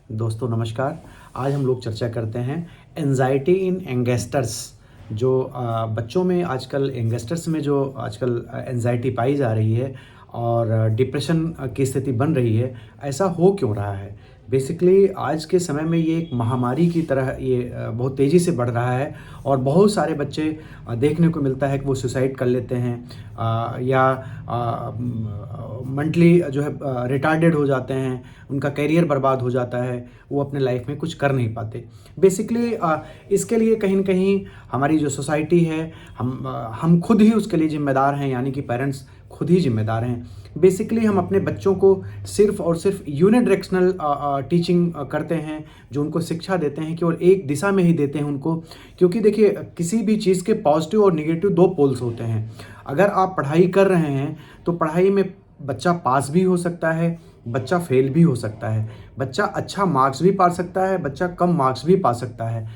दोस्तों नमस्कार। आज हम लोग चर्चा करते हैं एंजाइटी इन यंगस्टर्स। जो बच्चों में आजकल यंगस्टर्स में जो आजकल एंजाइटी पाई जा रही है और डिप्रेशन की स्थिति बन रही है, ऐसा हो क्यों रहा है? बेसिकली आज के समय में ये एक महामारी की तरह ये बहुत तेज़ी से बढ़ रहा है और बहुत सारे बच्चे देखने को मिलता है कि वो सुसाइड कर लेते हैं या मेंटली जो है रिटार्डेड हो जाते हैं, उनका करियर बर्बाद हो जाता है, वो अपने लाइफ में कुछ कर नहीं पाते। बेसिकली इसके लिए कहीं न कहीं हमारी जो सोसाइटी है, हम खुद ही उसके लिए ज़िम्मेदार हैं, यानी कि पेरेंट्स खुद ही ज़िम्मेदार हैं। बेसिकली हम अपने बच्चों को सिर्फ़ और सिर्फ यूनिडायरेक्शनल टीचिंग करते हैं, जो उनको शिक्षा देते हैं कि और एक दिशा में ही देते हैं उनको। क्योंकि देखिए, किसी भी चीज़ के पॉजिटिव और नेगेटिव 2 पोल्स होते हैं। अगर आप पढ़ाई कर रहे हैं, तो पढ़ाई में बच्चा पास भी हो सकता है, बच्चा फेल भी हो सकता है, बच्चा अच्छा मार्क्स भी पा सकता है, बच्चा कम मार्क्स भी पा सकता है।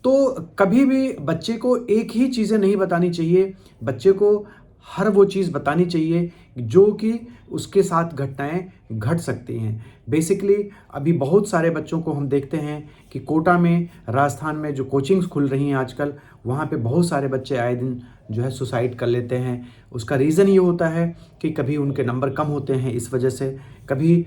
तो कभी भी बच्चे को एक ही चीज़ें नहीं बतानी चाहिए, बच्चे को हर वो चीज़ बतानी चाहिए जो कि उसके साथ घटनाएँ घट सकती हैं। बेसिकली अभी बहुत सारे बच्चों को हम देखते हैं कि कोटा में, राजस्थान में जो कोचिंग्स खुल रही हैं आजकल, वहाँ पे बहुत सारे बच्चे आए दिन जो है सुसाइड कर लेते हैं। उसका रीज़न ये होता है कि कभी उनके नंबर कम होते हैं इस वजह से, कभी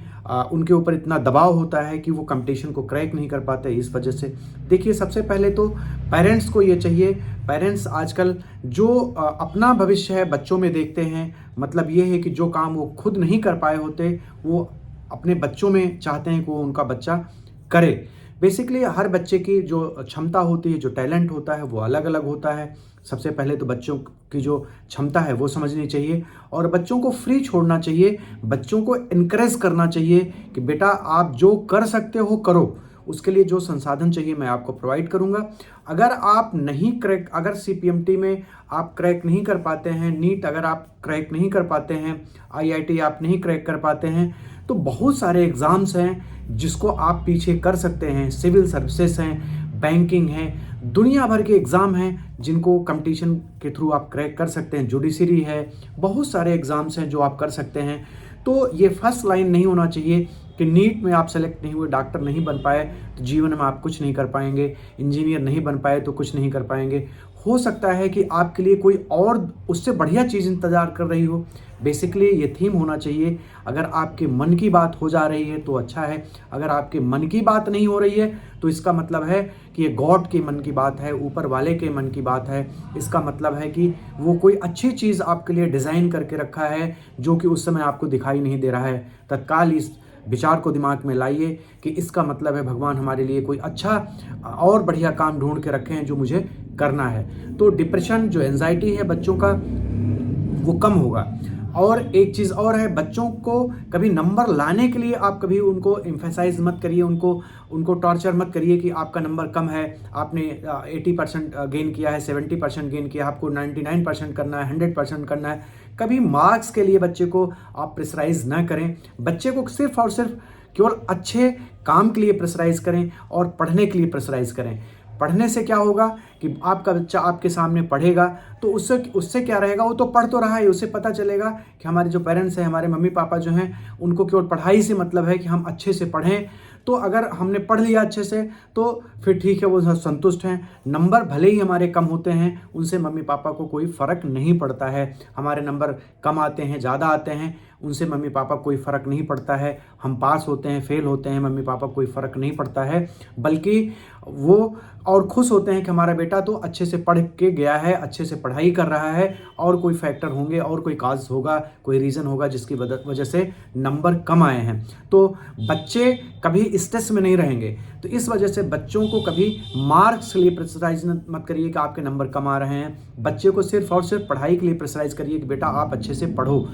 उनके ऊपर इतना दबाव होता है कि वो कंपटीशन को क्रैक नहीं कर पाते इस वजह से। देखिए, सबसे पहले तो पेरेंट्स को ये चाहिए, पेरेंट्स आजकल जो अपना भविष्य है बच्चों में देखते हैं, मतलब ये है कि जो काम वो खुद नहीं कर पाए होते, वो अपने बच्चों में चाहते हैं कि वो उनका बच्चा करे। बेसिकली हर बच्चे की जो क्षमता होती है, जो टैलेंट होता है, वो अलग-अलग होता है। सबसे पहले तो बच्चों की जो क्षमता है वो समझनी चाहिए और बच्चों को फ्री छोड़ना चाहिए, बच्चों को एनकरेज करना चाहिए कि बेटा आप जो कर सकते हो करो। उसके लिए जो संसाधन चाहिए मैं आपको प्रोवाइड करूँगा। अगर सीपीएमटी में आप क्रैक नहीं कर पाते हैं, नीट अगर आप क्रैक नहीं कर पाते हैं, आईआईटी आप नहीं क्रैक कर पाते हैं, तो बहुत सारे एग्ज़ाम्स हैं जिसको आप पीछे कर सकते हैं। सिविल सर्विसेज हैं, बैंकिंग है, दुनिया भर के एग्ज़ाम हैं जिनको कंपटीशन के थ्रू आप क्रैक कर सकते हैं। जुडिशरी है, बहुत सारे एग्ज़ाम्स हैं जो आप कर सकते हैं। तो ये फर्स्ट लाइन नहीं होना चाहिए कि नीट में आप सेलेक्ट नहीं हुए, डॉक्टर नहीं बन पाए तो जीवन में आप कुछ नहीं कर पाएंगे, इंजीनियर नहीं बन पाए तो कुछ नहीं कर पाएंगे। हो सकता है कि आपके लिए कोई और उससे बढ़िया चीज़ इंतज़ार कर रही हो। बेसिकली ये थीम होना चाहिए। अगर आपके मन की बात हो जा रही है तो अच्छा है, अगर आपके मन की बात नहीं हो रही है तो इसका मतलब है कि ये गॉड के मन की बात है, ऊपर वाले के मन की बात है। इसका मतलब है कि वो कोई अच्छी चीज़ आपके लिए डिज़ाइन करके रखा है जो कि उस समय आपको दिखाई नहीं दे रहा है। तत्काल इस विचार को दिमाग में लाइए कि इसका मतलब है भगवान हमारे लिए कोई अच्छा और बढ़िया काम ढूंढ के रखे हैं जो मुझे करना है। तो डिप्रेशन, जो एंजाइटी है बच्चों का, वो कम होगा। और एक चीज़ और है, बच्चों को कभी नंबर लाने के लिए आप कभी उनको एम्फेसाइज मत करिए, उनको टॉर्चर मत करिए कि आपका नंबर कम है, आपने 80% गेन किया है, 70% गेन किया, आपको 99% करना है, 100% करना है। कभी मार्क्स के लिए बच्चे को आप प्रेशराइज ना करें। बच्चे को सिर्फ और सिर्फ केवल अच्छे काम के लिए प्रेशराइज करें और पढ़ने के लिए प्रेशराइज करें। पढ़ने से क्या होगा कि आपका बच्चा आपके सामने पढ़ेगा तो उससे क्या रहेगा, वो तो पढ़ तो रहा है, उसे पता चलेगा कि हमारे जो पेरेंट्स हैं, हमारे मम्मी पापा जो हैं, उनको केवल पढ़ाई से मतलब है कि हम अच्छे से पढ़ें। तो अगर हमने पढ़ लिया अच्छे से तो फिर ठीक है, वो संतुष्ट हैं। नंबर भले ही हमारे कम होते हैं, उनसे मम्मी पापा को कोई फ़र्क नहीं पड़ता है। हमारे नंबर कम आते हैं, ज़्यादा आते हैं, उनसे मम्मी पापा कोई फ़र्क नहीं पड़ता है। हम पास होते हैं, फेल होते हैं, मम्मी पापा कोई फ़र्क नहीं पड़ता है, बल्कि वो और खुश होते हैं कि हमारा बेटा तो अच्छे से पढ़ के गया है, अच्छे से पढ़ाई कर रहा है। और कोई फैक्टर होंगे और कोई काज होगा, कोई रीज़न होगा जिसकी वजह से नंबर कम आए हैं। तो बच्चे कभी स्ट्रेस में नहीं रहेंगे। तो इस वजह से बच्चों को कभी मार्क्स के लिए प्रेशराइज मत करिए कि आपके नंबर कम आ रहे हैं। बच्चे को सिर्फ और सिर्फ पढ़ाई के लिए प्रेशराइज करिए कि बेटा आप अच्छे से पढ़ो।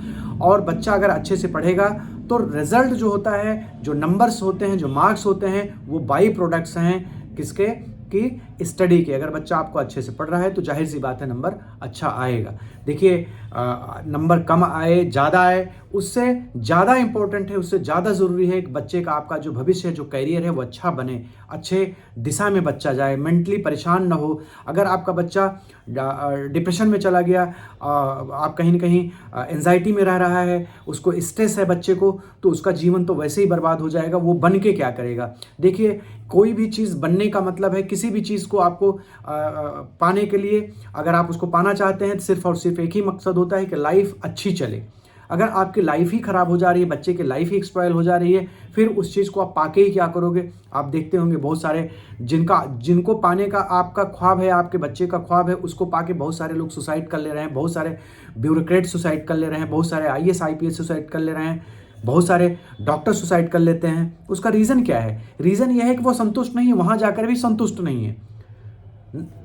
और बच्चा अगर अच्छे से पढ़ेगा तो रिजल्ट जो होता है, जो नंबर्स होते हैं, जो मार्क्स होते हैं, वो बाई प्रोडक्ट्स हैं किसके, कि स्टडी के। अगर बच्चा आपको अच्छे से पढ़ रहा है तो जाहिर सी बात है नंबर अच्छा आएगा। देखिए नंबर कम आए ज़्यादा आए, उससे ज़्यादा इम्पोर्टेंट है, उससे ज़्यादा ज़रूरी है एक बच्चे का आपका जो भविष्य है, जो करियर है वो अच्छा बने, अच्छे दिशा में बच्चा जाए, मेंटली परेशान ना हो। अगर आपका बच्चा डिप्रेशन में चला गया, आप कहीं ना कहीं एंजाइटी में रह रहा है, उसको स्ट्रेस है बच्चे को, तो उसका जीवन तो वैसे ही बर्बाद हो जाएगा। वो बन के क्या करेगा? देखिए कोई भी चीज़ बनने का मतलब है, किसी भी चीज़ को आपको पाने के लिए, अगर आप उसको पाना चाहते हैं तो सिर्फ और सिर्फ एक ही मकसद होता है कि लाइफ अच्छी चले। अगर आपकी लाइफ ही खराब हो जा रही है, बच्चे की लाइफ ही एक्सपायर हो जा रही है, फिर उस चीज़ को आप पाके ही क्या करोगे? आप देखते होंगे बहुत सारे जिनको पाने का आपका ख्वाब है, आपके बच्चे का ख्वाब है, उसको पाके बहुत सारे लोग सुसाइड कर ले रहे हैं, बहुत सारे ब्यूरोक्रेट सुसाइड कर ले रहे हैं, बहुत सारे IAS IPS सुसाइड कर ले रहे हैं, बहुत सारे डॉक्टर सुसाइड कर लेते हैं। उसका रीज़न क्या है? रीज़न यह है कि वो संतुष्ट नहीं है, वहाँ जाकर भी संतुष्ट नहीं है।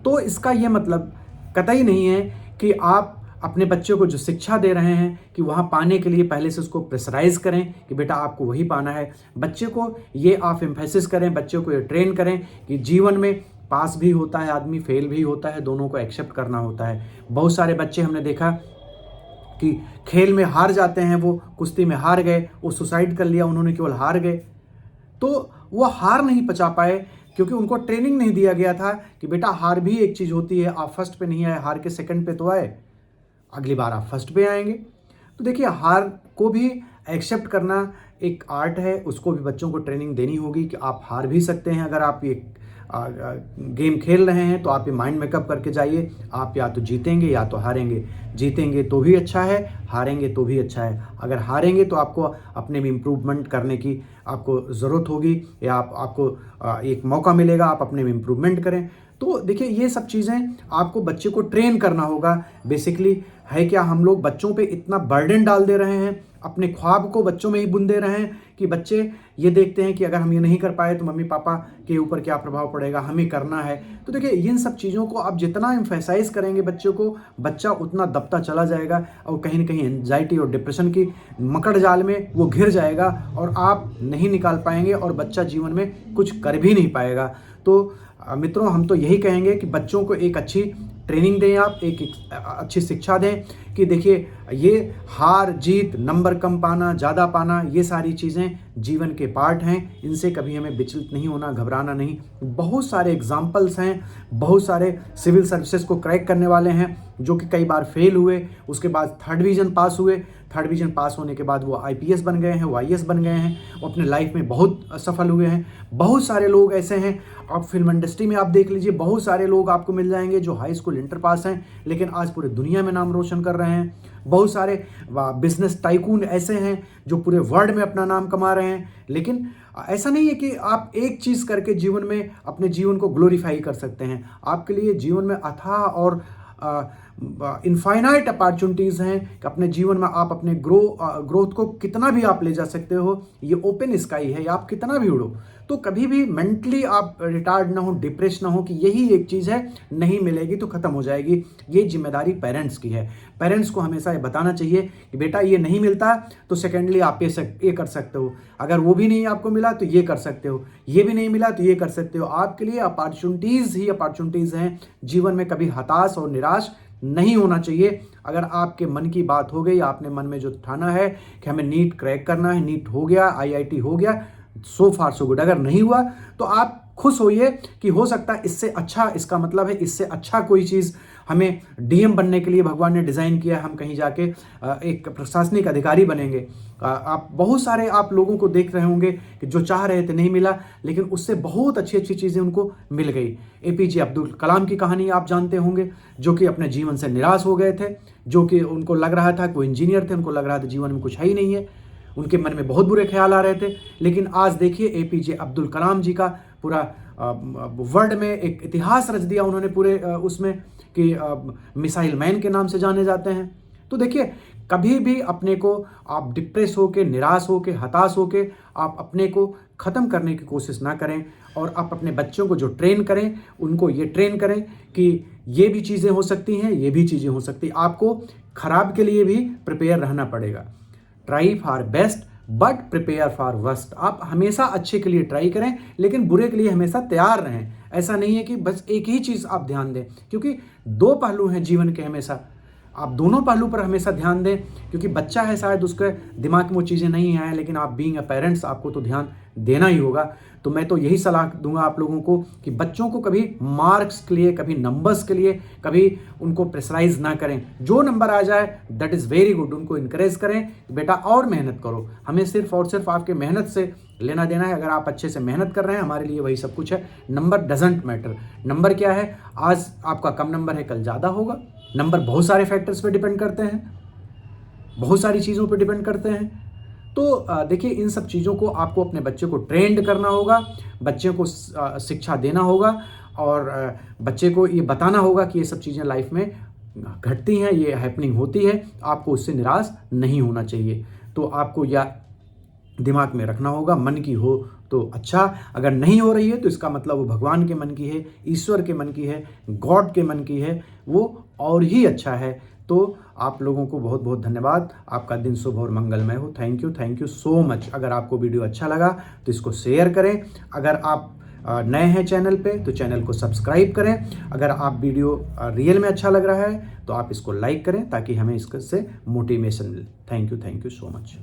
तो इसका यह मतलब कतई नहीं है कि आप अपने बच्चे को जो शिक्षा दे रहे हैं कि वहाँ पाने के लिए पहले से उसको प्रेशराइज करें कि बेटा आपको वही पाना है। बच्चे को ये आप एम्फेसिस करें, बच्चे को ये ट्रेन करें कि जीवन में पास भी होता है आदमी, फेल भी होता है, दोनों को एक्सेप्ट करना होता है। बहुत सारे बच्चे हमने देखा कि खेल में हार जाते हैं, वो कुश्ती में हार गए, वो सुसाइड कर लिया, उन्होंने केवल हार गए, तो वो हार नहीं पचा पाए क्योंकि उनको ट्रेनिंग नहीं दिया गया था कि बेटा हार भी एक चीज़ होती है, आप फर्स्ट पे नहीं आए, हार के सेकंड पे तो आए, अगली बार आप फर्स्ट पे आएंगे। तो देखिए हार को भी एक्सेप्ट करना एक आर्ट है, उसको भी बच्चों को ट्रेनिंग देनी होगी कि आप हार भी सकते हैं। अगर आप ये गेम खेल रहे हैं तो आप ये माइंड मेकअप करके जाइए, आप या तो जीतेंगे या तो हारेंगे। जीतेंगे तो भी अच्छा है, हारेंगे तो भी अच्छा है। अगर हारेंगे तो आपको अपने में इम्प्रूवमेंट करने की आपको ज़रूरत होगी, या आपको एक मौका मिलेगा, आप अपने में इम्प्रूवमेंट करें। तो देखिए ये सब चीज़ें आपको बच्चे को ट्रेन करना होगा। बेसिकली है क्या, हम लोग बच्चों पे इतना बर्डन डाल दे रहे हैं, अपने ख्वाब को बच्चों में ही बुन दे रहे हैं कि बच्चे ये देखते हैं कि अगर हम ये नहीं कर पाए तो मम्मी पापा के ऊपर क्या प्रभाव पड़ेगा, हमें करना है। तो देखिए इन सब चीज़ों को आप जितना एम्फेसाइज करेंगे बच्चों को, बच्चा उतना दबता चला जाएगा और कहीं ना कहीं एंजाइटी और डिप्रेशन की मकड़ जाल में वो घिर जाएगा और आप नहीं निकाल पाएंगे और बच्चा जीवन में कुछ कर भी नहीं पाएगा। तो मित्रों हम तो यही कहेंगे कि बच्चों को एक अच्छी ट्रेनिंग दें, आप एक अच्छी शिक्षा दें कि देखिए ये हार जीत, नंबर कम पाना, ज़्यादा पाना, ये सारी चीज़ें जीवन के पार्ट हैं। इनसे कभी हमें विचलित नहीं होना, घबराना नहीं। बहुत सारे एग्जाम्पल्स हैं, बहुत सारे सिविल सर्विसेज को क्रैक करने वाले हैं जो कि कई बार फेल हुए, उसके बाद थर्ड डिवीज़न पास हुए, थर्ड डिवीज़न पास होने के बाद वो IPS बन गए हैं, वो IAS बन गए हैं, वो अपने लाइफ में बहुत सफल हुए हैं। बहुत सारे लोग ऐसे हैं, आप फिल्म इंडस्ट्री में आप देख लीजिए, बहुत सारे लोग आपको मिल जाएंगे जो हाई स्कूल इंटर पास हैं लेकिन आज पूरे दुनिया में नाम रोशन कर रहे हैं। बहुत सारे बिजनेस टाइकून ऐसे हैं जो पूरे वर्ल्ड में अपना नाम कमा रहे हैं। लेकिन ऐसा नहीं है कि आप एक चीज़ करके जीवन में अपने जीवन को ग्लोरीफाई कर सकते हैं। आपके लिए जीवन में अथाह और इनफाइनाइट अपॉर्चुनिटीज़ हैं कि अपने जीवन में आप अपने ग्रोथ को कितना भी आप ले जा सकते हो। ये ओपन स्काई है, आप कितना भी उड़ो। तो कभी भी मेंटली आप रिटार्ड ना हो, डिप्रेस ना हो कि यही एक चीज़ है, नहीं मिलेगी तो ख़त्म हो जाएगी। ये जिम्मेदारी पेरेंट्स की है। पेरेंट्स को हमेशा ये बताना चाहिए कि बेटा ये नहीं मिलता तो सेकेंडली आप ये कर सकते हो, अगर वो भी नहीं आपको मिला तो ये कर सकते हो, ये भी नहीं मिला तो ये कर सकते हो। आपके लिए अपॉर्चुनिटीज़ ही अपॉर्चुनिटीज़ हैं। जीवन में कभी हताश और निराश नहीं होना चाहिए। अगर आपके मन की बात हो गई, आपने मन में जो ठाना है कि हमें नीट क्रैक करना है, नीट हो गया, IIT हो गया, सो फार सो गुड। अगर नहीं हुआ तो आप खुश होइए कि हो सकता है इससे अच्छा, इसका मतलब है इससे अच्छा कोई चीज़ हमें DM बनने के लिए भगवान ने डिज़ाइन किया, हम कहीं जाके एक प्रशासनिक अधिकारी बनेंगे। आप बहुत सारे आप लोगों को देख रहे होंगे कि जो चाह रहे थे नहीं मिला, लेकिन उससे बहुत अच्छी अच्छी चीज़ें उनको मिल गई। APJ अब्दुल कलाम की कहानी आप जानते होंगे, जो कि अपने जीवन से निराश हो गए थे, जो कि उनको लग रहा था कि वो इंजीनियर थे, उनको लग रहा था जीवन में कुछ है ही नहीं है, उनके मन में बहुत बुरे ख्याल आ रहे थे। लेकिन आज देखिए APJ अब्दुल कलाम जी का पूरा वर्ल्ड में एक इतिहास रच दिया उन्होंने पूरे उसमें कि मिसाइल मैन के नाम से जाने जाते हैं। तो देखिए कभी भी अपने को आप डिप्रेस होके, निराश होके, हताश होके आप अपने को ख़त्म करने की कोशिश ना करें, और आप अपने बच्चों को जो ट्रेन करें उनको ये ट्रेन करें कि ये भी चीज़ें हो सकती हैं, ये भी चीज़ें हो सकती हैं। आपको खराब के लिए भी प्रिपेयर रहना पड़ेगा। Try for best but prepare for worst. आप हमेशा अच्छे के लिए ट्राई करें लेकिन बुरे के लिए हमेशा तैयार रहें। ऐसा नहीं है कि बस एक ही चीज़ आप ध्यान दें, क्योंकि दो पहलू हैं जीवन के हमेशा। आप दोनों पहलू पर हमेशा ध्यान दें, क्योंकि बच्चा है शायद उसके दिमाग में वो चीज़ें नहीं आए, लेकिन आप बीइंग अ पेरेंट्स आपको तो ध्यान देना ही होगा। तो मैं तो यही सलाह दूंगा आप लोगों को कि बच्चों को कभी मार्क्स के लिए, कभी नंबर्स के लिए, कभी उनको प्रेशराइज ना करें। जो नंबर आ जाए दैट इज़ वेरी गुड, उनको इनकरेज करें बेटा और मेहनत करो। हमें सिर्फ और सिर्फ आपके मेहनत से लेना देना है। अगर आप अच्छे से मेहनत कर रहे हैं, हमारे लिए वही सब कुछ है। Number doesn't matter. नंबर क्या है, आज आपका कम नंबर है, कल ज़्यादा होगा। नंबर बहुत सारे फैक्टर्स पे डिपेंड करते हैं, बहुत सारी चीज़ों पे डिपेंड करते हैं। तो देखिए, इन सब चीज़ों को आपको अपने बच्चे को ट्रेंड करना होगा, बच्चे को शिक्षा देना होगा और बच्चे को ये बताना होगा कि ये सब चीज़ें लाइफ में घटती हैं, ये हैपनिंग होती है, आपको उससे निराश नहीं होना चाहिए। तो आपको या दिमाग में रखना होगा, मन की हो तो अच्छा, अगर नहीं हो रही है तो इसका मतलब वो भगवान के मन की है, ईश्वर के मन की है, गॉड के मन की है, वो और ही अच्छा है। तो आप लोगों को बहुत बहुत धन्यवाद। आपका दिन शुभ और मंगलमय हो। Thank you so much. अगर आपको वीडियो अच्छा लगा तो इसको शेयर करें। अगर आप नए हैं चैनल पे तो चैनल को सब्सक्राइब करें। अगर आप वीडियो रियल में अच्छा लग रहा है तो आप इसको लाइक करें, ताकि हमें इससे मोटिवेशन मिले। Thank you so much.